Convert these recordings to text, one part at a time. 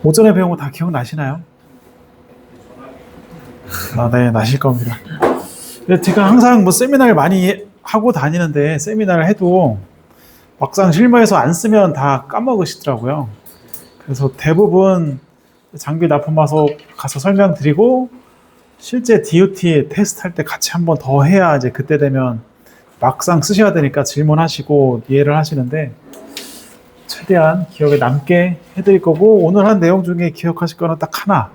오전에 배운 거 다 기억나시나요? 네, 나실 겁니다. 근데 제가 항상 뭐 세미나를 많이 하고 다니는데 세미나를 해도 막상 실무에서 안 쓰면 다 까먹으시더라고요. 그래서 대부분 장비 납품 와서 가서 설명드리고 실제 DOT 테스트 할 때 같이 한번 더 해야 이제 그때 되면 막상 쓰셔야 되니까 질문하시고 이해를 하시는데 최대한 기억에 남게 해드릴 거고 오늘 한 내용 중에 기억하실 거는 딱 하나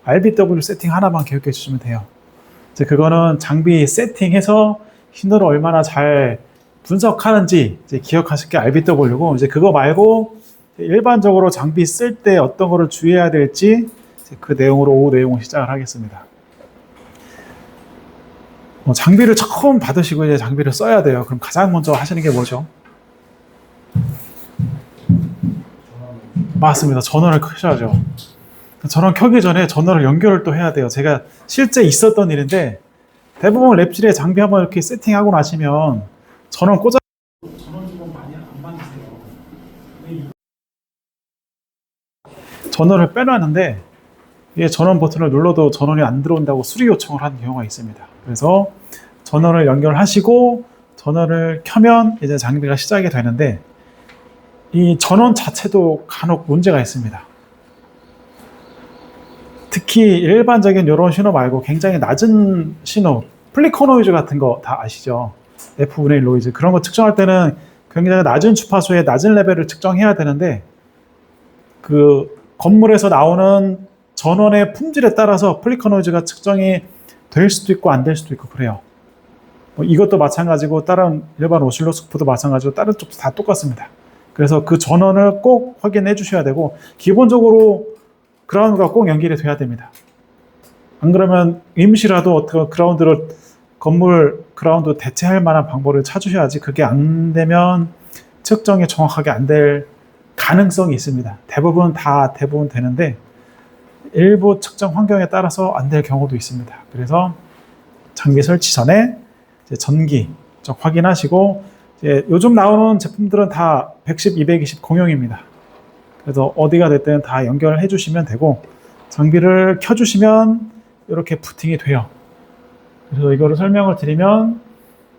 RBW 세팅 하나만 기억해 주시면 돼요. 이제 그거는 장비 세팅해서 신호를 얼마나 잘 분석하는지 이제 기억하실 게 RBW고 이제 그거 말고 일반적으로 장비 쓸 때 어떤 거를 주의해야 될지 그 내용으로 오후 내용을 시작을 하겠습니다. 장비를 처음 받으시고 이제 장비를 써야 돼요. 그럼 가장 먼저 하시는 게 뭐죠? 맞습니다. 전원을 켜셔야죠. 전원 켜기 전에 전원을 연결을 또 해야 돼요. 제가 실제 있었던 일인데 대부분 랩실에 장비 한번 이렇게 세팅하고 나시면 전원 꽂아 전원 주고 많이 안 맞으세요. 전원을 빼놨는데 이게 전원 버튼을 눌러도 전원이 안 들어온다고 수리 요청을 하는 경우가 있습니다. 그래서 전원을 연결하시고 전원을 켜면 이제 장비가 시작이 되는데 이 전원 자체도 간혹 문제가 있습니다. 특히 일반적인 이런 신호 말고 굉장히 낮은 신호, 플리커 노이즈 같은 거 다 아시죠? F분의 1 노이즈. 그런 거 측정할 때는 굉장히 낮은 주파수의 낮은 레벨을 측정해야 되는데 그 건물에서 나오는 전원의 품질에 따라서 플리커 노이즈가 측정이 될 수도 있고 안 될 수도 있고 그래요. 이것도 마찬가지고 다른 일반 오실로스코프도 마찬가지고 다른 쪽도 다 똑같습니다. 그래서 그 전원을 꼭 확인해 주셔야 되고 기본적으로 그라운드가 꼭 연결이 돼야 됩니다. 안 그러면 임시라도 어떻게 그라운드를 건물 그라운드 대체할 만한 방법을 찾으셔야지 그게 안 되면 측정이 정확하게 안 될 가능성이 있습니다. 대부분 되는데 일부 측정 환경에 따라서 안 될 경우도 있습니다. 그래서 장비 설치 전에 이제 전기 확인하시고 이제 요즘 나오는 제품들은 다 110, 220 공용입니다. 그래서 어디가 됐든 다 연결을 해주시면 되고 장비를 켜주시면 이렇게 부팅이 돼요. 그래서 이거를 설명을 드리면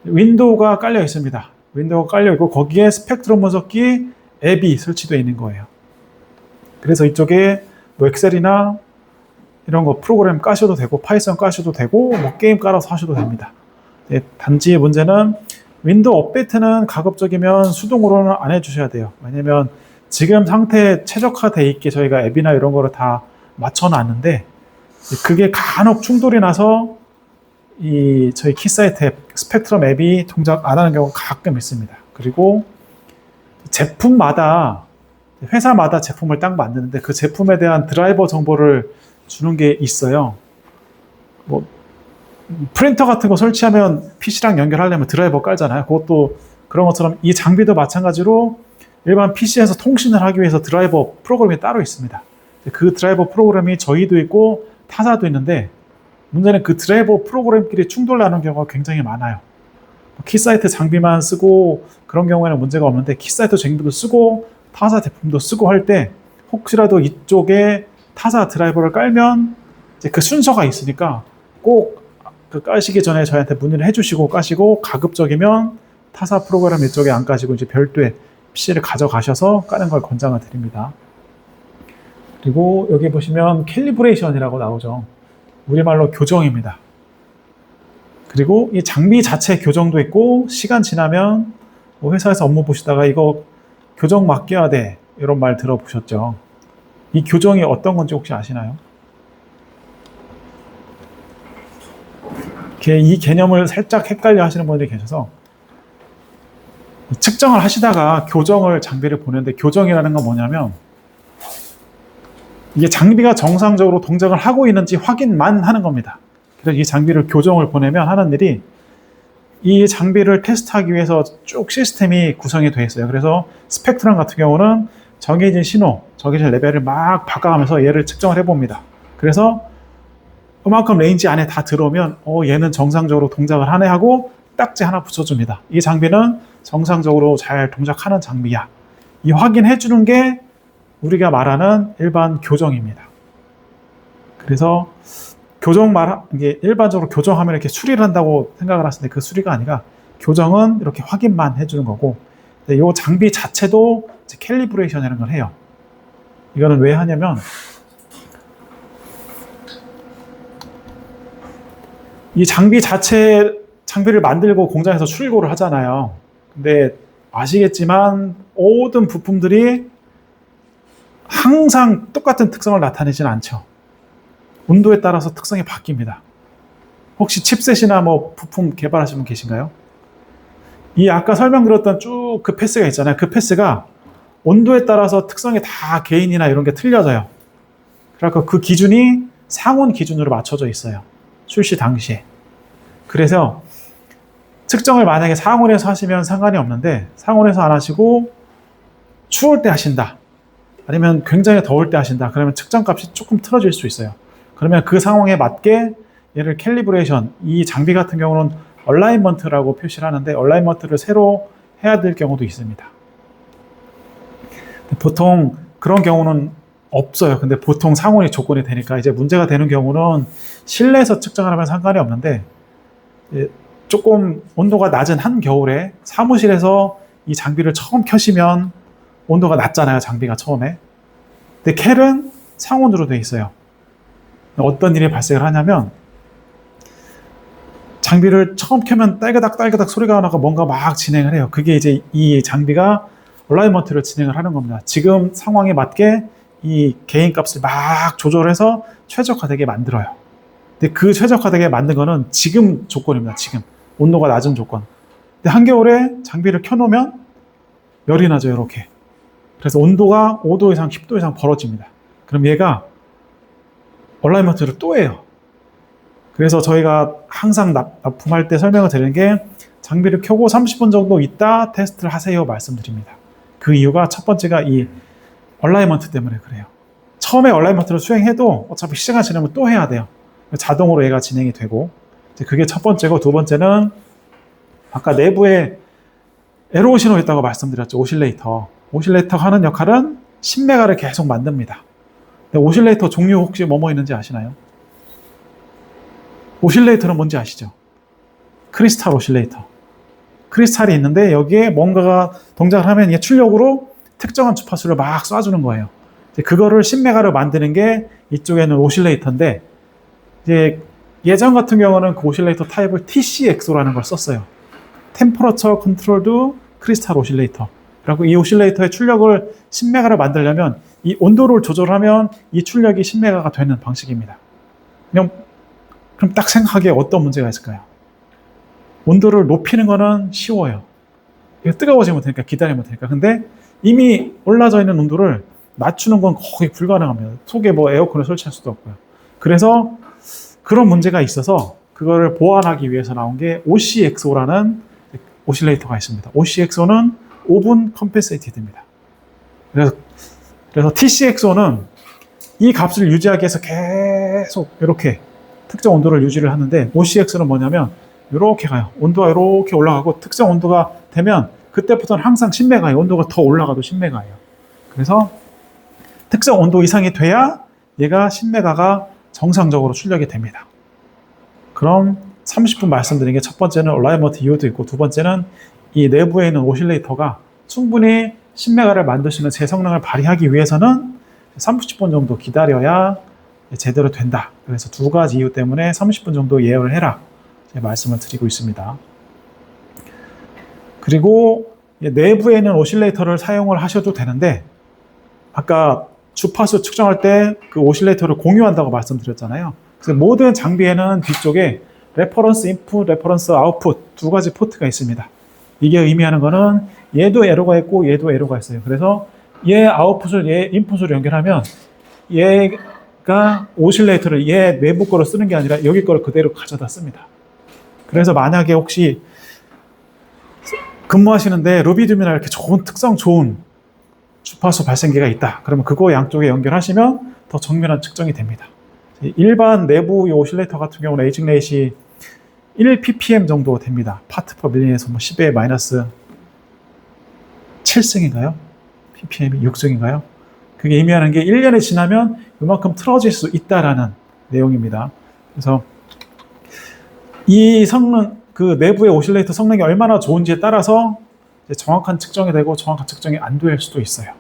윈도우가 깔려 있습니다. 윈도우가 깔려 있고 거기에 스펙트럼 분석기 앱이 설치되어 있는 거예요. 그래서 이쪽에 뭐 엑셀이나 이런 거 프로그램 까셔도 되고 파이썬 까셔도 되고 뭐 게임 깔아서 하셔도 됩니다. 단지 문제는 윈도우 업데이트는 가급적이면 수동으로는 안 해주셔야 돼요. 왜냐면 지금 상태에 최적화되어 있게 저희가 앱이나 이런 거를 다 맞춰놨는데 그게 간혹 충돌이 나서 저희 키사이트 앱, 스펙트럼 앱이 동작 안 하는 경우가 가끔 있습니다. 그리고 제품마다 회사마다 제품을 딱 만드는데 그 제품에 대한 드라이버 정보를 주는 게 있어요. 뭐 프린터 같은 거 설치하면 PC랑 연결하려면 드라이버 깔잖아요. 그것도 그런 것처럼 이 장비도 마찬가지로 일반 PC에서 통신을 하기 위해서 드라이버 프로그램이 따로 있습니다. 그 드라이버 프로그램이 저희도 있고 타사도 있는데 문제는 그 드라이버 프로그램끼리 충돌 나는 경우가 굉장히 많아요. 키사이트 장비만 쓰고 그런 경우에는 문제가 없는데 키사이트 장비도 쓰고 타사 제품도 쓰고 할 때 혹시라도 이쪽에 타사 드라이버를 깔면 이제 그 순서가 있으니까 꼭 그 까시기 전에 저희한테 문의를 해주시고 까시고 가급적이면 타사 프로그램 이쪽에 안 까시고 이제 별도의 PC를 가져가셔서 까는 걸 권장을 드립니다. 그리고 여기 보시면 캘리브레이션이라고 나오죠. 우리말로 교정입니다. 그리고 이 장비 자체 교정도 있고 시간 지나면 뭐 회사에서 업무 보시다가 이거 교정 맡겨야 돼 이런 말 들어보셨죠? 이 교정이 어떤 건지 혹시 아시나요? 이 개념을 살짝 헷갈려 하시는 분들이 계셔서 측정을 하시다가 교정을 장비를 보내는데 교정이라는 건 뭐냐면 이게 장비가 정상적으로 동작을 하고 있는지 확인만 하는 겁니다. 그래서 이 장비를 교정을 보내면 하는 일이 이 장비를 테스트하기 위해서 쭉 시스템이 구성이 되어 있어요. 그래서 스펙트럼 같은 경우는 정해진 신호, 정해진 레벨을 막 바꿔가면서 얘를 측정을 해봅니다. 그래서 그만큼 레인지 안에 다 들어오면 얘는 정상적으로 동작을 하네 하고 딱지 하나 붙여줍니다. 이 장비는 정상적으로 잘 동작하는 장비야. 이 확인해 주는 게 우리가 말하는 일반 교정입니다. 그래서 이게 일반적으로 교정하면 이렇게 수리를 한다고 생각을 하시는데 그 수리가 아니라 교정은 이렇게 확인만 해주는 거고, 이 장비 자체도 캘리브레이션이라는 걸 해요. 이거는 왜 하냐면 이 장비를 만들고 공장에서 출고를 하잖아요. 근데 아시겠지만 모든 부품들이 항상 똑같은 특성을 나타내지는 않죠. 온도에 따라서 특성이 바뀝니다. 혹시 칩셋이나 뭐 부품 개발하시는 분 계신가요? 이 아까 설명드렸던 쭉 그 패스가 있잖아요. 그 패스가 온도에 따라서 특성이 다 게인이나 이런 게 틀려져요. 그래서 그 기준이 상온 기준으로 맞춰져 있어요. 출시 당시에. 그래서 측정을 만약에 상온에서 하시면 상관이 없는데 상온에서 안 하시고 추울 때 하신다. 아니면 굉장히 더울 때 하신다. 그러면 측정값이 조금 틀어질 수 있어요. 그러면 그 상황에 맞게 얘를 캘리브레이션, 이 장비 같은 경우는 얼라이먼트라고 표시를 하는데 얼라이먼트를 새로 해야 될 경우도 있습니다. 보통 그런 경우는 없어요. 근데 보통 상온이 조건이 되니까 이제 문제가 되는 경우는 실내에서 측정하면 상관이 없는데 조금 온도가 낮은 한겨울에 사무실에서 이 장비를 처음 켜시면 온도가 낮잖아요. 장비가 처음에. 근데 캘은 상온으로 되어 있어요. 어떤 일이 발생을 하냐면 장비를 처음 켜면 딸그닥 소리가 나고 뭔가 막 진행을 해요. 그게 이제 이 장비가 얼라이먼트를 진행을 하는 겁니다. 지금 상황에 맞게 이 개인 값을 막 조절해서 최적화되게 만들어요. 근데 그 최적화되게 만든 거는 지금 조건입니다. 지금 온도가 낮은 조건. 근데 한겨울에 장비를 켜놓으면 열이 나죠. 이렇게. 그래서 온도가 5도 이상 10도 이상 벌어집니다. 그럼 얘가 얼라이먼트를 또 해요. 그래서 저희가 항상 납품할 때 설명을 드리는 게 장비를 켜고 30분 정도 있다 테스트를 하세요 말씀드립니다. 그 이유가 첫 번째가 이 얼라이먼트 때문에 그래요. 처음에 얼라이먼트를 수행해도 어차피 시간 지나면 또 해야 돼요. 자동으로 얘가 진행이 되고, 그게 첫 번째고, 두 번째는 아까 내부에 에로 신호 있다고 말씀드렸죠. 오실레이터가 하는 역할은 신메가를 계속 만듭니다. 근데 오실레이터 종류 혹시 뭐뭐 있는지 아시나요? 오실레이터는 뭔지 아시죠? 크리스탈 오실레이터. 크리스탈이 있는데 여기에 뭔가가 동작을 하면 이게 출력으로 특정한 주파수를 막 쏴주는 거예요. 그거를 신메가로 만드는 게 이쪽에는 오실레이터인데, 이제 예전 같은 경우는 그 오실레이터 타입을 TCXO라는 걸 썼어요. Temperature Controlled Crystal Oscillator. 그리고 이 오실레이터의 출력을 신메가로 만들려면 이 온도를 조절하면 이 출력이 신메가가 되는 방식입니다. 그럼 딱 생각하기에 어떤 문제가 있을까요? 온도를 높이는 거는 쉬워요. 뜨거워지면 되니까, 기다리면 되니까. 근데 이미 올라져 있는 온도를 낮추는 건 거의 불가능합니다. 속에 뭐 에어컨을 설치할 수도 없고요. 그래서 그런 문제가 있어서 그거를 보완하기 위해서 나온 게 OCXO라는 오실레이터가 있습니다. OCXO는 오븐 컴펜세이티드입니다. 그래서 TCXO는 이 값을 유지하기 위해서 계속 이렇게 특정 온도를 유지를 하는데, OCX는 뭐냐면 이렇게 가요. 온도가 이렇게 올라가고 특정 온도가 되면 그때부터는 항상 10메가예요. 온도가 더 올라가도 10메가예요. 그래서 특정 온도 이상이 돼야 얘가 10메가가 정상적으로 출력이 됩니다. 그럼 30분 말씀드린 게 첫 번째는 얼라이먼트 이유도 있고, 두 번째는 이 내부에 있는 오실레이터가 충분히 10메가를 만들 수 있는 제 성능을 발휘하기 위해서는 30분 정도 기다려야 제대로 된다. 그래서 두 가지 이유 때문에 30분 정도 예열을 해라, 말씀을 드리고 있습니다. 그리고 내부에 있는 오실레이터를 사용을 하셔도 되는데, 아까 주파수 측정할 때 그 오실레이터를 공유한다고 말씀드렸잖아요. 그래서 모든 장비에는 뒤쪽에 레퍼런스 인풋, 레퍼런스 아웃풋 두 가지 포트가 있습니다. 이게 의미하는 거는 얘도 에러가 있고 얘도 에러가 있어요. 그래서 얘 아웃풋을 얘 인풋으로 연결하면 얘가 오실레이터를 얘 내부 거로 쓰는 게 아니라 여기 거를 그대로 가져다 씁니다. 그래서 만약에 혹시 근무하시는데 루비듐이나 이렇게 특성 좋은 주파수 발생기가 있다. 그러면 그거 양쪽에 연결하시면 더 정밀한 측정이 됩니다. 일반 내부 오실레이터 같은 경우는 에이징 레이시 1ppm 정도 됩니다. 파트 퍼 밀리에서 뭐 10의 마이너스 7승인가요? ppm이 6승인가요? 그게 의미하는 게 1년이 지나면 이만큼 틀어질 수 있다라는 내용입니다. 그래서 이 성능, 그 내부의 오실레이터 성능이 얼마나 좋은지에 따라서 이제 정확한 측정이 되고 정확한 측정이 안 될 수도 있어요.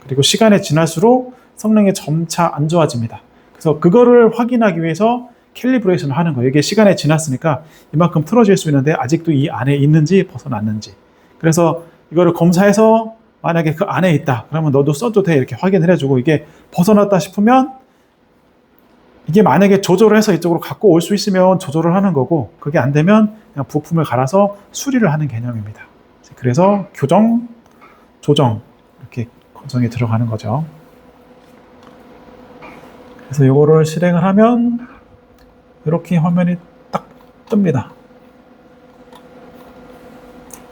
그리고 시간이 지날수록 성능이 점차 안 좋아집니다. 그래서 그거를 확인하기 위해서 캘리브레이션을 하는 거예요. 이게 시간이 지났으니까 이만큼 틀어질 수 있는데 아직도 이 안에 있는지 벗어났는지. 그래서 이거를 검사해서 만약에 그 안에 있다. 그러면 너도 써도 돼. 이렇게 확인을 해주고 이게 벗어났다 싶으면 이게 만약에 조절을 해서 이쪽으로 갖고 올 수 있으면 조절을 하는 거고 그게 안 되면 그냥 부품을 갈아서 수리를 하는 개념입니다. 그래서 교정, 조정 이렇게 과정이 들어가는 거죠. 그래서 이거를 실행을 하면 이렇게 화면이 딱 뜹니다.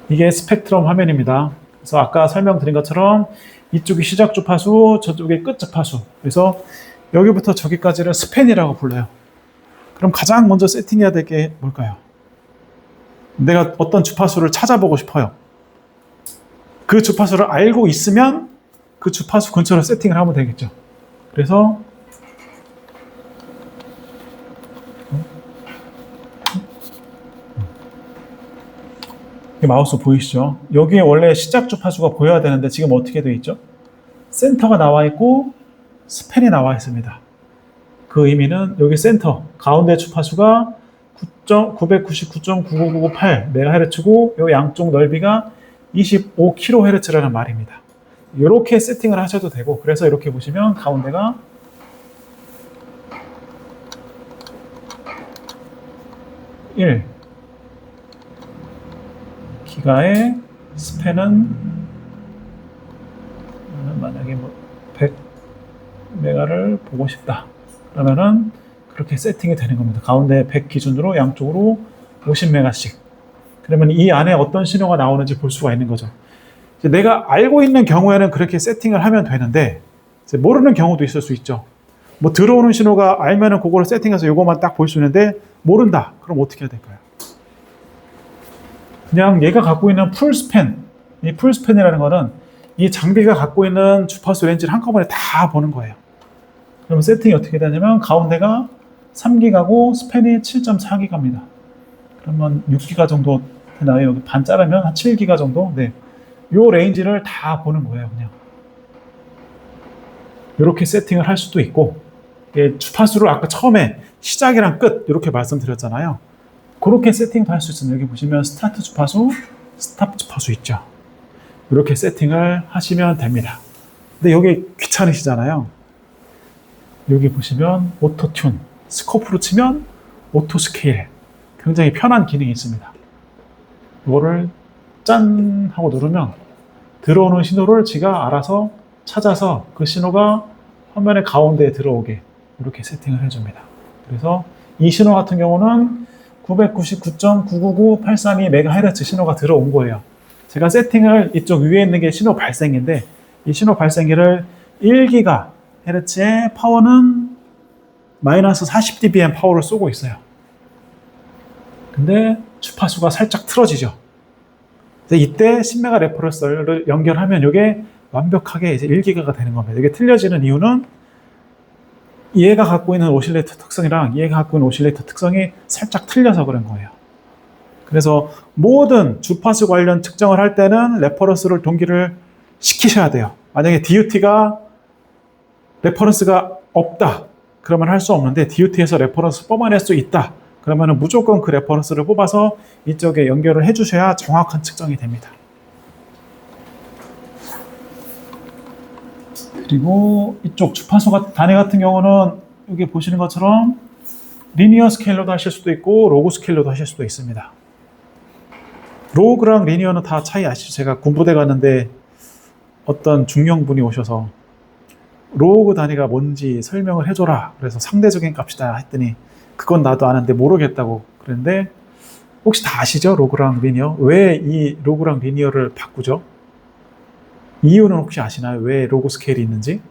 이게 스펙트럼 화면입니다. 그래서 아까 설명드린 것처럼 이쪽이 시작 주파수, 저쪽이 끝 주파수. 그래서 여기부터 저기까지를 스팬이라고 불러요. 그럼 가장 먼저 세팅해야 될 게 뭘까요? 내가 어떤 주파수를 찾아보고 싶어요. 그 주파수를 알고 있으면 그 주파수 근처로 세팅을 하면 되겠죠. 그래서 마우스 보이시죠? 여기에 원래 시작 주파수가 보여야 되는데 지금 어떻게 되어 있죠? 센터가 나와 있고 스팬이 나와 있습니다. 그 의미는 여기 센터 가운데 주파수가 999.99998MHz고 이 양쪽 넓이가 25kHz라는 말입니다. 이렇게 세팅을 하셔도 되고 그래서 이렇게 보시면 가운데가 1 기가의 스팬은 만약에 뭐 100메가를 보고 싶다. 그러면은 그렇게 세팅이 되는 겁니다. 가운데 100 기준으로 양쪽으로 50메가씩. 그러면 이 안에 어떤 신호가 나오는지 볼 수가 있는 거죠. 이제 내가 알고 있는 경우에는 그렇게 세팅을 하면 되는데 이제 모르는 경우도 있을 수 있죠. 뭐 들어오는 신호가 알면은 그거를 세팅해서 이것만 딱 볼 수 있는데 모른다. 그럼 어떻게 해야 될까요? 그냥 얘가 갖고 있는 풀스팬, 이 풀스팬이라는 거는 이 장비가 갖고 있는 주파수 렌즈를 한꺼번에 다 보는 거예요. 그럼 세팅이 어떻게 되냐면 가운데가 3기가고 스팬이 7.4기가입니다. 그러면 6기가 정도 되나요? 여기 반 자르면 한 7기가 정도? 네. 요 레인지를 다 보는 거예요, 그냥. 이렇게 세팅을 할 수도 있고, 주파수를 아까 처음에 시작이랑 끝, 이렇게 말씀드렸잖아요. 그렇게 세팅도 할 수 있습니다. 여기 보시면 스타트 주파수, 스탑 주파수 있죠. 이렇게 세팅을 하시면 됩니다. 근데 여기 귀찮으시잖아요. 여기 보시면 오토 튠, 스코프로 치면 오토 스케일. 굉장히 편한 기능이 있습니다. 이거를 짠 하고 누르면 들어오는 신호를 지가 알아서 찾아서 그 신호가 화면의 가운데에 들어오게 이렇게 세팅을 해줍니다. 그래서 이 신호 같은 경우는 999.999832MHz 신호가 들어온 거예요. 제가 세팅을 이쪽 위에 있는 게 신호 발생기인데 이 신호 발생기를 1GHz의 파워는 마이너스 40dBm 파워를 쏘고 있어요. 근데 주파수가 살짝 틀어지죠. 이때 10메가 레퍼런스를 연결하면 이게 완벽하게 이제 1기가가 되는 겁니다. 이게 틀려지는 이유는 얘가 갖고 있는 오실레이터 특성이랑 얘가 갖고 있는 오실레이터 특성이 살짝 틀려서 그런 거예요. 그래서 모든 주파수 관련 측정을 할 때는 레퍼런스를 동기를 시키셔야 돼요. 만약에 DUT가 레퍼런스가 없다. 그러면 할 수 없는데 DUT에서 레퍼런스 뽑아낼 수 있다. 그러면 무조건 그 레퍼런스를 뽑아서 이쪽에 연결을 해주셔야 정확한 측정이 됩니다. 그리고 이쪽 주파수 단위 같은 경우는 여기 보시는 것처럼 리니어 스케일로도 하실 수도 있고 로그 스케일로도 하실 수도 있습니다. 로그랑 리니어는 다 차이 아시죠? 제가 군부대 갔는데 어떤 중령분이 오셔서 로그 단위가 뭔지 설명을 해줘라. 그래서 상대적인 값이다 했더니 그건 나도 아는데 모르겠다고 그랬는데 혹시 다 아시죠? 로그랑 리니어? 왜 이 로그랑 리니어를 바꾸죠? 이유는 혹시 아시나요? 왜 로그 스케일이 있는지?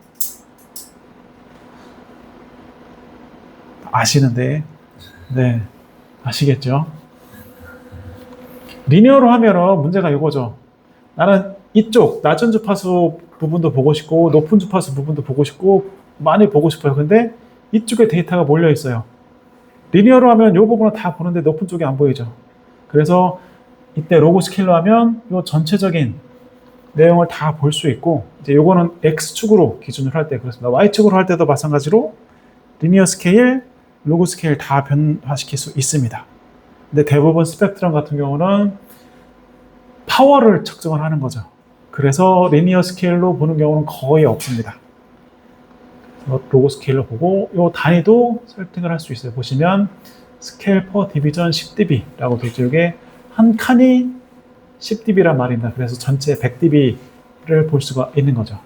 아시는데 네, 아시겠죠? 리니어로 하면 문제가 이거죠. 나는 이쪽 낮은 주파수 부분도 보고 싶고 높은 주파수 부분도 보고 싶고 많이 보고 싶어요. 근데 이쪽에 데이터가 몰려 있어요. 리니어로 하면 이 부분은 다 보는데 높은 쪽이 안 보이죠. 그래서 이때 로그 스케일로 하면 이 전체적인 내용을 다 볼 수 있고, 이제 요거는 X축으로 기준으로 할 때 그렇습니다. Y축으로 할 때도 마찬가지로 리니어 스케일, 로그 스케일 다 변화시킬 수 있습니다. 근데 대부분 스펙트럼 같은 경우는 파워를 측정을 하는 거죠. 그래서 리니어 스케일로 보는 경우는 거의 없습니다. 로그 스케일로 보고 이 단위도 설정을 할 수 있어요. 보시면 스케일 퍼 디비전 10dB라고 되어 있죠. 이게 한 칸이 10dB란 말입니다. 그래서 전체 100dB를 볼 수가 있는 거죠.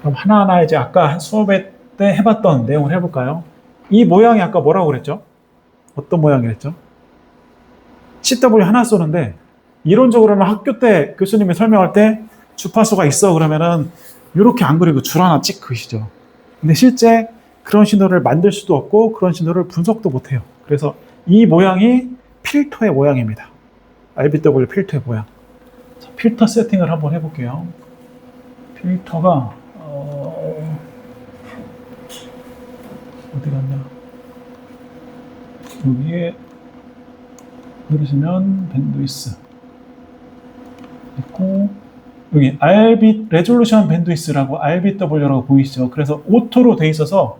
그럼 하나하나 이제 아까 수업에 때 해봤던 내용을 해볼까요? 이 모양이 아까 뭐라고 그랬죠? 어떤 모양이랬죠? CW 하나 쏘는데 이론적으로는 학교 때 교수님이 설명할 때 주파수가 있어 그러면은 이렇게 안 그리고 줄 하나 찍 그리시죠. 근데 실제 그런 신호를 만들 수도 없고 그런 신호를 분석도 못해요. 그래서 이 모양이 필터의 모양입니다. RBW 필터의 모양. 자, 필터 세팅을 한번 해볼게요. 필터가 어디 갔냐? 여기에 누르시면 밴드위스 있고 여기 RB 레졸루션 밴드위스라고 RBW라고 보이시죠? 그래서 오토로 돼 있어서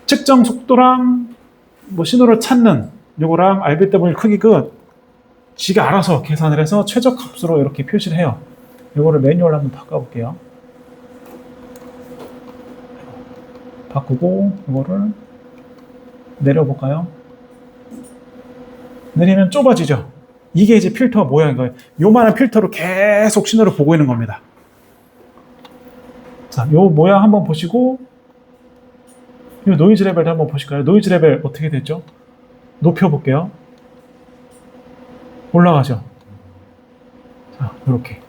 측정 속도랑 뭐 신호를 찾는 요거랑 RBW 크기 지가 알아서 계산을 해서 최적 값으로 이렇게 표시를 해요. 요거를 매뉴얼 한번 바꿔볼게요. 바꾸고 이거를 내려볼까요? 내리면 좁아지죠. 이게 이제 필터 모양인 거예요. 요만한 필터로 계속 신호를 보고 있는 겁니다. 자, 요 모양 한번 보시고 요 노이즈 레벨도 한번 보실까요? 노이즈 레벨 어떻게 됐죠? 높여볼게요. 올라가죠. 자, 이렇게.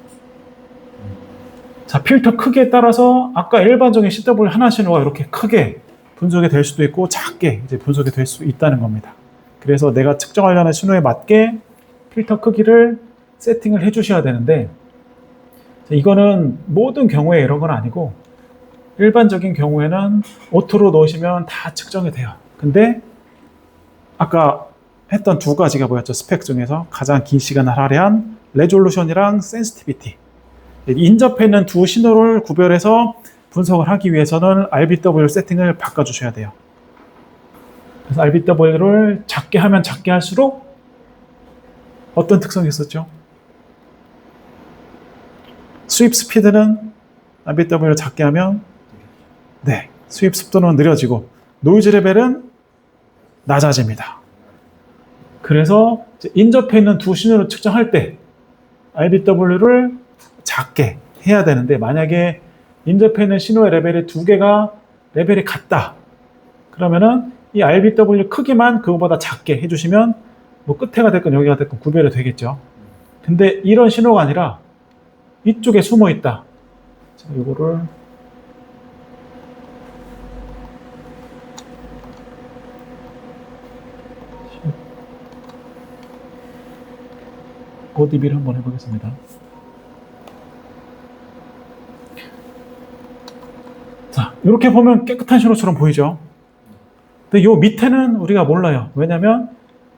자, 필터 크기에 따라서 아까 일반적인 CW 하나 신호가 이렇게 크게 분석이 될 수도 있고 작게 이제 분석이 될 수 있다는 겁니다. 그래서 내가 측정하려는 신호에 맞게 필터 크기를 세팅을 해주셔야 되는데 이거는 모든 경우에 이런 건 아니고 일반적인 경우에는 오토로 넣으시면 다 측정이 돼요. 근데 아까 했던 두 가지가 뭐였죠? 스펙 중에서 가장 긴 시간을 할애한 레졸루션이랑 센시티비티. 인접해 있는 두 신호를 구별해서 분석을 하기 위해서는 RBW 세팅을 바꿔주셔야 돼요. 그래서 RBW를 작게 하면 작게 할수록 어떤 특성이 있었죠? 스윕 스피드는 RBW를 작게 하면 네, 스윕 속도는 느려지고 노이즈 레벨은 낮아집니다. 그래서 인접해 있는 두 신호를 측정할 때 RBW를 작게 해야 되는데 만약에 인접해 있는 신호의 레벨이 두 개가 레벨이 같다. 그러면은 이 RBW 크기만 그거보다 작게 해주시면 뭐 끝에가 됐건 여기가 됐건 구별이 되겠죠. 근데 이런 신호가 아니라 이쪽에 숨어 있다. 자, 이거를 ODB를 한번 해보겠습니다. 자, 이렇게 보면 깨끗한 신호처럼 보이죠? 근데 이 밑에는 우리가 몰라요. 왜냐면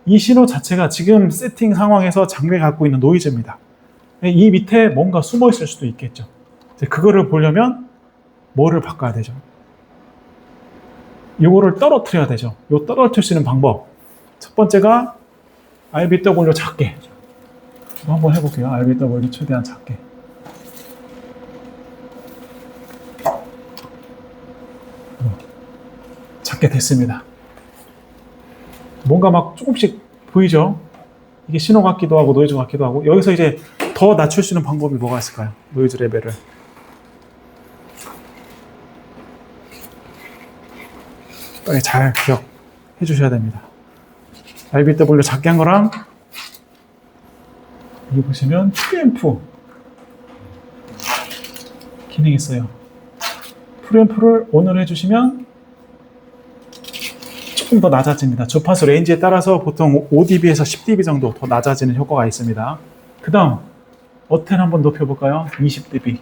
이 신호 자체가 지금 세팅 상황에서 장비가 갖고 있는 노이즈입니다. 이 밑에 뭔가 숨어 있을 수도 있겠죠. 그거를 보려면 뭐를 바꿔야 되죠? 이거를 떨어뜨려야 되죠. 이 떨어뜨릴 수 있는 방법. 첫 번째가 RBW 작게. 한번 해볼게요. RBW 최대한 작게. 작게 됐습니다. 뭔가 막 조금씩 보이죠? 이게 신호 같기도 하고 노이즈 같기도 하고 여기서 이제 더 낮출 수 있는 방법이 뭐가 있을까요? 노이즈 레벨을 빨리 잘 기억해 주셔야 됩니다. RBW 작게 한 거랑 여기 보시면 프리앰프 기능이 있어요. 프리앰프를 ON을 해주시면 조금 더 낮아집니다. 주파수 레인지에 따라서 보통 5dB에서 10dB 정도 더 낮아지는 효과가 있습니다. 그 다음 어텐 한번 높여볼까요? 20dB.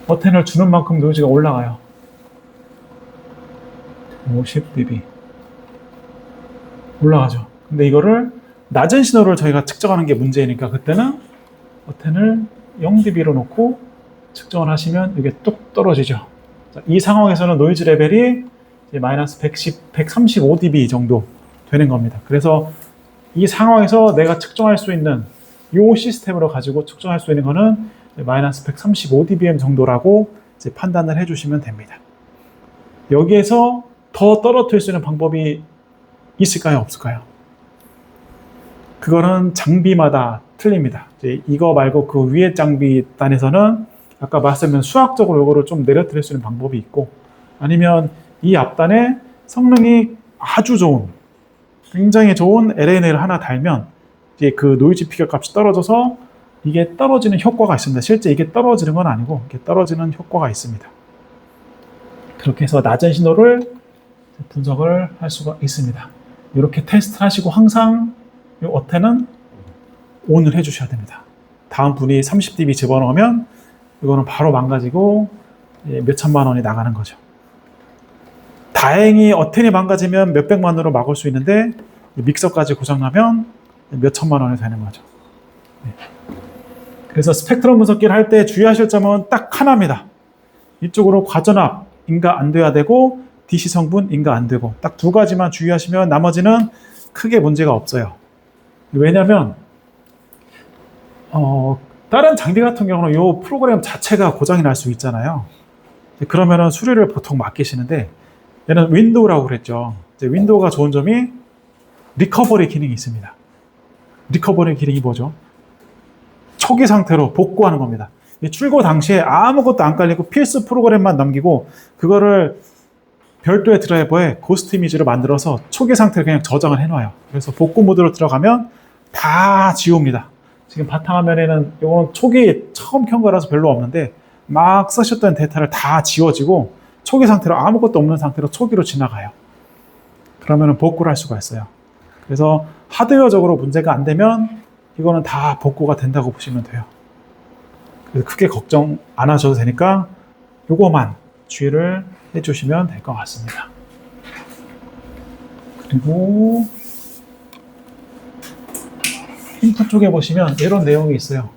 어텐을 주는 만큼 노이즈가 올라가요. 50dB. 올라가죠. 근데 이거를 낮은 신호를 저희가 측정하는 게 문제니까 그때는 어텐을 0dB로 놓고 측정을 하시면 이게 뚝 떨어지죠. 자, 이 상황에서는 노이즈 레벨이 이제 마이너스 135dB 정도 되는 겁니다. 그래서 이 상황에서 내가 측정할 수 있는 이 시스템으로 가지고 측정할 수 있는 거는 마이너스 135dBm 정도라고 이제 판단을 해주시면 됩니다. 여기에서 더 떨어뜨릴 수 있는 방법이 있을까요? 없을까요? 그거는 장비마다 틀립니다. 이제 이거 말고 그 위에 장비 단에서는 아까 말씀드린 수학적으로 이거를 좀 내려뜨릴 수 있는 방법이 있고, 아니면 이 앞단에 성능이 아주 좋은, 굉장히 좋은 LNA를 하나 달면 이제 그 노이즈 피겨 값이 떨어져서 이게 떨어지는 효과가 있습니다. 실제 이게 떨어지는 건 아니고 이게 떨어지는 효과가 있습니다. 그렇게 해서 낮은 신호를 분석을 할 수가 있습니다. 이렇게 테스트 하시고 항상 이 어텐은 ON을 해주셔야 됩니다. 다음 분이 30dB 집어넣으면 이거는 바로 망가지고 몇천만 원이 나가는 거죠. 다행히 어텐이 망가지면 몇백만 원으로 막을 수 있는데 믹서까지 고장나면 몇천만 원이 되는 거죠. 그래서 스펙트럼 분석기를 할 때 주의하실 점은 딱 하나입니다. 이쪽으로 과전압 인가 안 돼야 되고 DC 성분 인가 안 되고 딱 두 가지만 주의하시면 나머지는 크게 문제가 없어요. 왜냐하면 다른 장비 같은 경우는 이 프로그램 자체가 고장이 날 수 있잖아요. 그러면은 수리를 보통 맡기시는데 얘는 윈도우라고 그랬죠. 이제 윈도우가 좋은 점이 리커버리 기능이 있습니다. 리커버리 기능이 뭐죠? 초기 상태로 복구하는 겁니다. 출고 당시에 아무것도 안 깔리고 필수 프로그램만 남기고 그거를 별도의 드라이버에 고스트 이미지를 만들어서 초기 상태를 그냥 저장을 해놔요. 그래서 복구 모드로 들어가면 다 지웁니다. 지금 바탕화면에는 이건 초기 처음 켠 거라서 별로 없는데 막 쓰셨던 데이터를 다 지워지고 초기 상태로 아무것도 없는 상태로 초기로 지나가요. 그러면 복구를 할 수가 있어요. 그래서 하드웨어적으로 문제가 안 되면 이거는 다 복구가 된다고 보시면 돼요. 그래서 크게 걱정 안 하셔도 되니까 요거만 주의를 해주시면 될 것 같습니다. 그리고 인풋 쪽에 보시면 이런 내용이 있어요.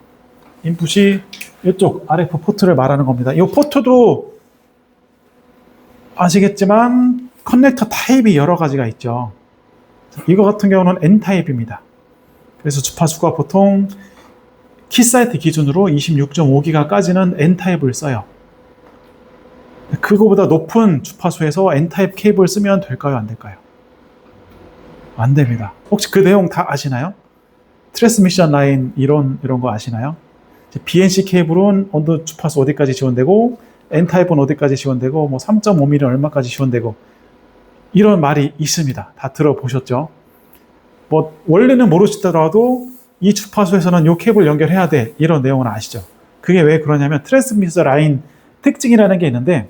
인풋이 이쪽 RF 포트를 말하는 겁니다. 이 포트도 아시겠지만 커넥터 타입이 여러 가지가 있죠. 이거 같은 경우는 N타입입니다. 그래서 주파수가 보통 키사이트 기준으로 26.5기가까지는 N타입을 써요. 그거보다 높은 주파수에서 N타입 케이블 쓰면 될까요? 안 될까요? 안 됩니다. 혹시 그 내용 다 아시나요? 트랜스미션 라인 이런 거 아시나요? BNC 케이블은 어느 주파수 어디까지 지원되고 N타입은 어디까지 지원되고 뭐 3.5mm 얼마까지 지원되고 이런 말이 있습니다. 다 들어보셨죠? 뭐 원리는 모르시더라도 이 주파수에서는 이 케이블 연결해야 돼 이런 내용은 아시죠? 그게 왜 그러냐면 트랜스미션 라인 특징이라는 게 있는데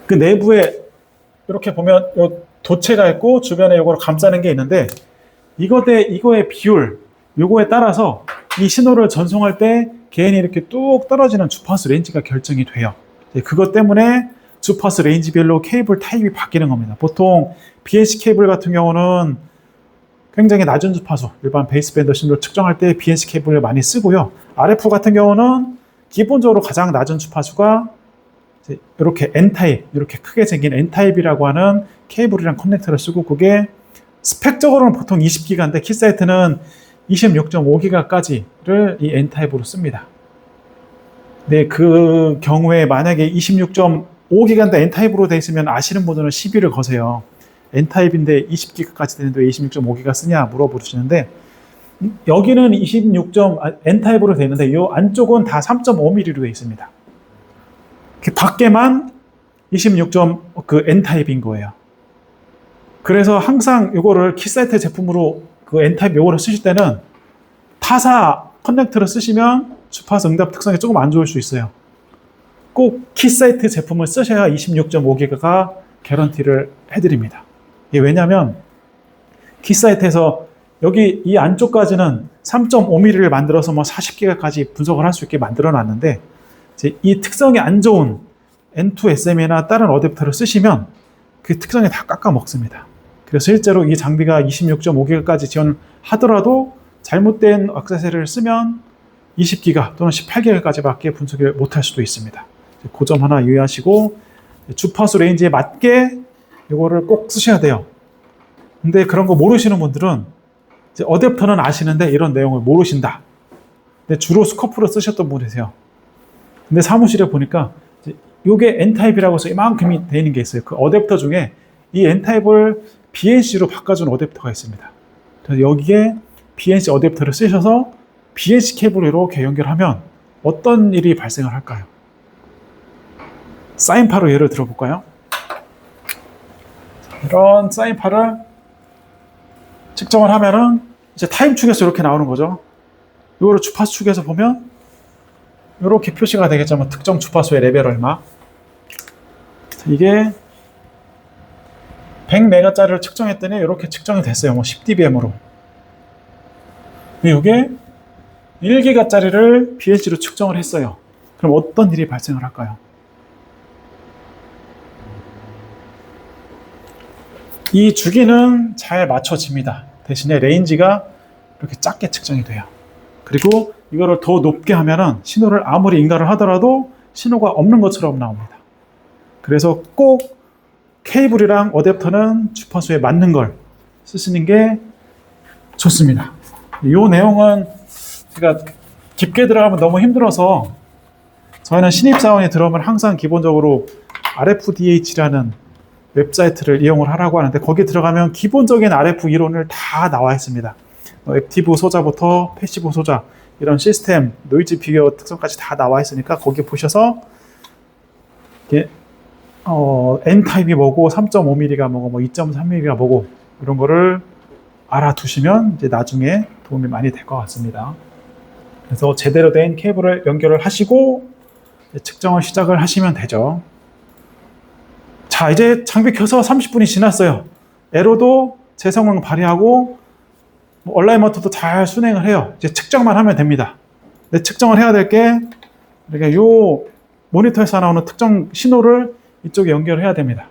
그 내부에 이렇게 보면 요 도체가 있고 주변에 이거를 감싸는 게 있는데 이거 대 이거의 비율 요거에 따라서 이 신호를 전송할 때 개인이 이렇게 뚝 떨어지는 주파수 레인지가 결정이 돼요. 그것 때문에 주파수 레인지별로 케이블 타입이 바뀌는 겁니다. 보통 BNC 케이블 같은 경우는 굉장히 낮은 주파수, 일반 베이스밴드 신호를 측정할 때 BNC 케이블을 많이 쓰고요. RF 같은 경우는 기본적으로 가장 낮은 주파수가 이렇게 N타입, 이렇게 크게 생긴 N타입이라고 하는 케이블이랑 커넥터를 쓰고 그게 스펙적으로는 보통 20기가인데 키사이트는 26.5기가까지를 이 N타입으로 씁니다. 근데 그 경우에 만약에 26.5기가인데 N타입으로 되어 있으면 아시는 분들은 시비를 거세요. N타입인데 20기가까지 되는데 왜 26.5기가 쓰냐 물어보시는데 여기는 N타입으로 되어 있는데 이 안쪽은 다 3.5mm로 되어 있습니다. 밖에만 N타입인 거예요. 그래서 항상 이거를 키사이트 제품으로 그 N타입 요거를 쓰실 때는 타사 커넥터를 쓰시면 주파수 응답 특성이 조금 안 좋을 수 있어요. 꼭 키사이트 제품을 쓰셔야 26.5기가가 개런티를 해드립니다. 이게 왜냐면 키사이트에서 여기 이 안쪽까지는 3.5mm를 만들어서 뭐 40기가까지 분석을 할 수 있게 만들어 놨는데, 이제 이 특성이 안 좋은 N2SM이나 다른 어댑터를 쓰시면 그 특성이 다 깎아 먹습니다. 그래서 실제로 이 장비가 26.5기가까지 지원하더라도 잘못된 액세서리를 쓰면 20기가 또는 18기가까지밖에 분석을 못할 수도 있습니다. 그 점 하나 유의하시고, 주파수 레인지에 맞게 이거를 꼭 쓰셔야 돼요. 근데 그런 거 모르시는 분들은 이제 어댑터는 아시는데 이런 내용을 모르신다. 근데 주로 스코프로 쓰셨던 분이세요. 근데 사무실에 보니까 이게 N타입이라고 해서 이만큼이 되어 있는 게 있어요. 그 어댑터 중에 이 N타입을 BNC로 바꿔준 어댑터가 있습니다. 그래서 여기에 BNC 어댑터를 쓰셔서 BNC 케이블을 이렇게 연결하면 어떤 일이 발생을 할까요? 사인파로 예를 들어볼까요? 이런 사인파를 측정을 하면은 이제 타임 축에서 이렇게 나오는 거죠. 이거를 주파수 축에서 보면 이렇게 표시가 되겠지만 특정 주파수의 레벨 얼마. 이게 100메가짜리를 측정했더니 이렇게 측정이 됐어요. 뭐 10dBm으로. 이게 1기가짜리를 BNC로 측정을 했어요. 그럼 어떤 일이 발생을 할까요? 이 주기는 잘 맞춰집니다. 대신에 레인지가 이렇게 작게 측정이 돼요. 그리고 이거를 더 높게 하면은 신호를 아무리 인가를 하더라도 신호가 없는 것처럼 나옵니다. 그래서 꼭 케이블이랑 어댑터는 주파수에 맞는 걸 쓰시는 게 좋습니다. 이 내용은 제가 깊게 들어가면 너무 힘들어서 저희는 신입사원이 들어오면 항상 기본적으로 RFDH라는 웹사이트를 이용을 하라고 하는데 거기 들어가면 기본적인 RF 이론을 다 나와 있습니다. 액티브 소자부터 패시브 소자 이런 시스템, 노이즈 비교 특성까지 다 나와 있으니까 거기 보셔서 N타입이 뭐고 3.5mm가 뭐고 뭐 2.3mm가 뭐고 이런 거를 알아두시면 이제 나중에 도움이 많이 될 것 같습니다. 그래서 제대로 된 케이블을 연결을 하시고 측정을 시작을 하시면 되죠. 자, 이제 장비 켜서 30분이 지났어요. 에러도 제 성능 발휘하고 얼라이먼트도 잘 순행을 해요. 이제 측정만 하면 됩니다. 근데 측정을 해야 될 게 이렇게 요 모니터에서 나오는 특정 신호를 이쪽에 연결해야 됩니다.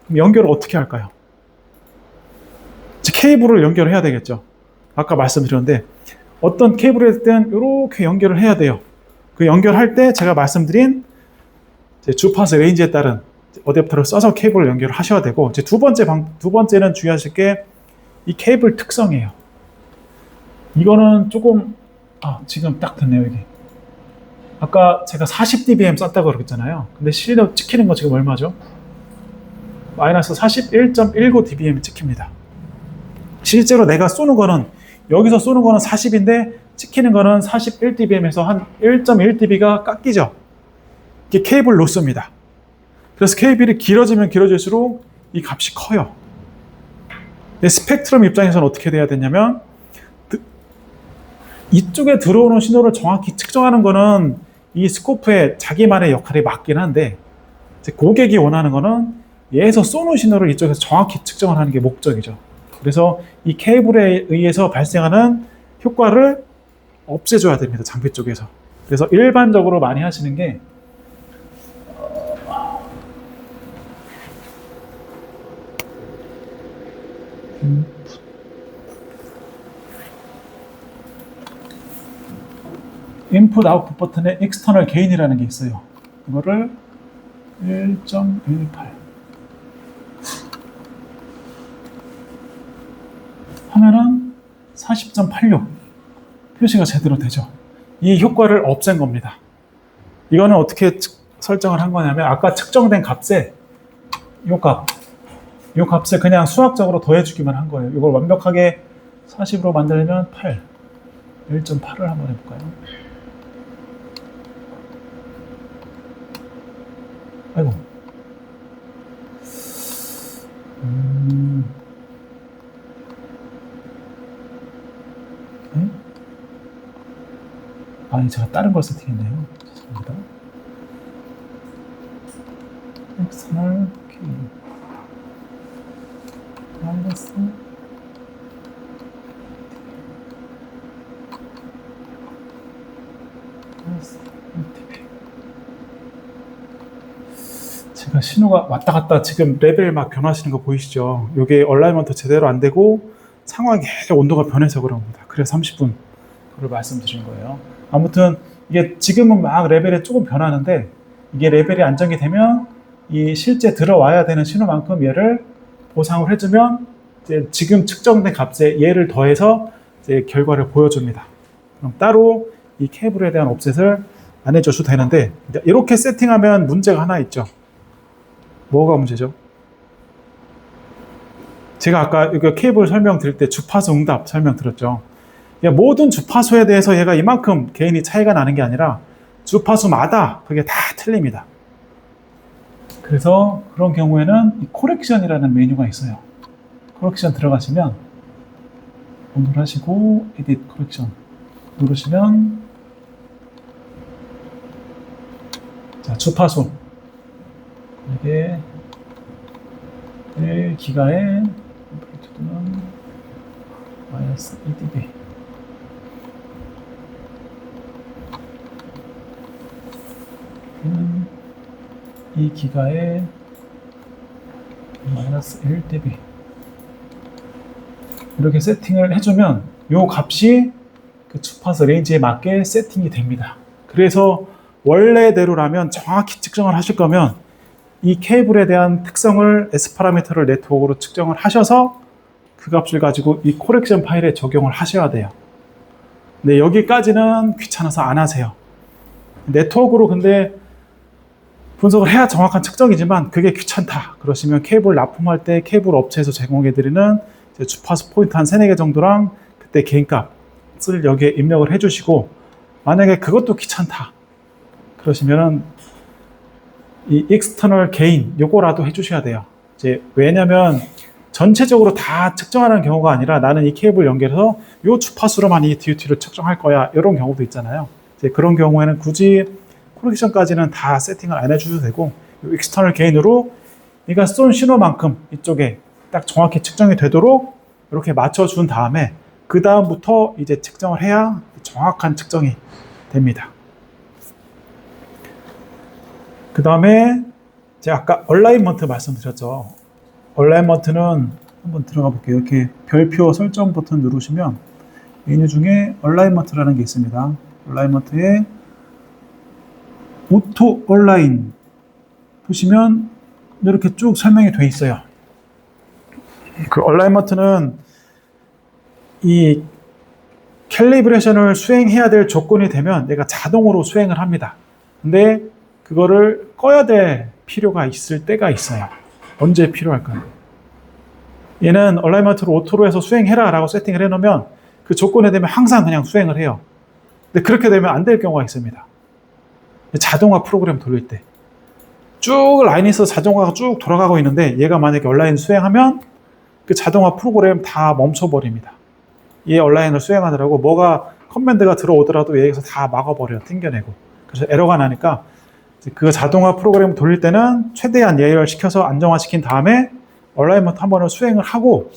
그럼 연결을 어떻게 할까요? 케이블을 연결해야 되겠죠. 아까 말씀드렸는데 어떤 케이블일 땐 이렇게 연결을 해야 돼요. 그 연결할 때 제가 말씀드린 주파수 레인지에 따른 어댑터를 써서 케이블을 연결을 하셔야 되고, 이제 두 번째는 주의하실 게 이 케이블 특성이에요. 이거는 조금 지금 딱 됐네요. 이게 아까 제가 40dBm 썼다고 그랬잖아요. 근데 실제로 찍히는 거 지금 얼마죠? 마이너스 41.19dBm 찍힙니다. 실제로 내가 쏘는 거는 여기서 쏘는 거는 40인데 찍히는 거는 41dBm에서 한 1.1dB가 깎이죠. 이게 케이블 로스입니다. 그래서 케이블이 길어지면 길어질수록 이 값이 커요. 근데 스펙트럼 입장에서는 어떻게 돼야 되냐면 이쪽에 들어오는 신호를 정확히 측정하는 거는 이 스코프의 자기만의 역할이 맞긴 한데 고객이 원하는 거는 얘에서 쏘는 신호를 이쪽에서 정확히 측정을 하는 게 목적이죠. 그래서 이 케이블에 의해서 발생하는 효과를 없애줘야 됩니다. 장비 쪽에서. 그래서 일반적으로 많이 하시는 게 인풋 아웃풋 버튼에 익스터널 게인이라는 게 있어요. 이거를 1.18 하면은 40.86 표시가 제대로 되죠. 이 효과를 없앤 겁니다. 이거는 어떻게 설정을 한 거냐면 아까 측정된 값에 이 값에 그냥 수학적으로 더해주기만 한 거예요. 이걸 완벽하게 40으로 만들려면 1.8을 한번 해볼까요? 아이고. 네? 아니, 제가 다른 걸 세팅했네요. 죄송합니다. 엑스터널 키 마이너스 제가 신호가 왔다 갔다 지금 레벨 막 변화하시는 거 보이시죠? 이게 얼라이먼트 제대로 안 되고 상황이 계속 온도가 변해서 그런 겁니다. 그래서 30분 그걸 말씀드린 거예요. 아무튼 이게 지금은 막 레벨이 조금 변하는데 이게 레벨이 안정이 되면 이 실제 들어와야 되는 신호만큼 얘를 보상을 해주면 이제 지금 측정된 값에 얘를 더해서 이제 결과를 보여줍니다. 그럼 따로 이 케이블에 대한 옵셋을 안 해줘도 되는데 이렇게 세팅하면 문제가 하나 있죠. 뭐가 문제죠? 제가 아까 이거 케이블 설명드릴 때 주파수 응답 설명드렸죠. 모든 주파수에 대해서 얘가 이만큼 개인이 차이가 나는 게 아니라 주파수마다 그게 다 틀립니다. 그래서 그런 경우에는 이 코렉션이라는 메뉴가 있어요. 코렉션 들어가시면 오늘 하시고 에딧 코렉션 누르시면 자, 주파수 이게 1기가에 앰플리튜드는 마이너스 2dB 는 2기가에 마이너스 1dB 이렇게 세팅을 해주면 이 값이 그 주파수 레인지에 맞게 세팅이 됩니다. 그래서 원래대로라면 정확히 측정을 하실 거면 이 케이블에 대한 특성을 S 파라미터를 네트워크로 측정을 하셔서 그 값을 가지고 이 코렉션 파일에 적용을 하셔야 돼요. 근데 여기까지는 귀찮아서 안 하세요. 네트워크로 근데 분석을 해야 정확한 측정이지만 그게 귀찮다 그러시면 케이블 납품할 때 케이블 업체에서 제공해드리는 주파수 포인트 한 3-4개 정도랑 그때 개인값을 여기에 입력을 해주시고 만약에 그것도 귀찮다 그러시면은 이 external gain 요거라도 해주셔야 돼요. 이제 왜냐면 전체적으로 다 측정하는 경우가 아니라 나는 이 케이블 연결해서 요 주파수로만 이 DUT를 측정할 거야 이런 경우도 있잖아요. 이제 그런 경우에는 굳이 코렉션까지는 다 세팅을 안 해주셔도 되고 요 external gain으로 네가 쏜 신호만큼 이쪽에 딱 정확히 측정이 되도록 이렇게 맞춰준 다음에 그 다음부터 이제 측정을 해야 정확한 측정이 됩니다. 그 다음에 제가 아까 얼라이먼트 말씀드렸죠. 얼라이먼트는 한번 들어가 볼게요. 이렇게 별표 설정 버튼 누르시면 메뉴 중에 얼라이먼트라는 게 있습니다. 얼라이먼트에 오토 얼라인 보시면 이렇게 쭉 설명이 돼 있어요. 그 얼라이먼트는 이 캘리브레이션을 수행해야 될 조건이 되면 얘가 자동으로 수행을 합니다. 근데 그거를 꺼야 될 필요가 있을 때가 있어요. 언제 필요할까요? 얘는 얼라이먼트로 오토로 해서 수행해라 라고 세팅을 해놓으면 그 조건에 되면 항상 그냥 수행을 해요. 근데 그렇게 되면 안 될 경우가 있습니다. 자동화 프로그램 돌릴 때 쭉 라인에서 자동화가 쭉 돌아가고 있는데 얘가 만약에 얼라인 수행하면 그 자동화 프로그램 다 멈춰버립니다. 얘 얼라인을 수행하느라고 뭐가 커맨드가 들어오더라도 얘에서 다 막아버려요. 튕겨내고. 그래서 에러가 나니까 그 자동화 프로그램 돌릴 때는 최대한 예열시켜서 안정화시킨 다음에 얼라이먼트 한 번을 수행을 하고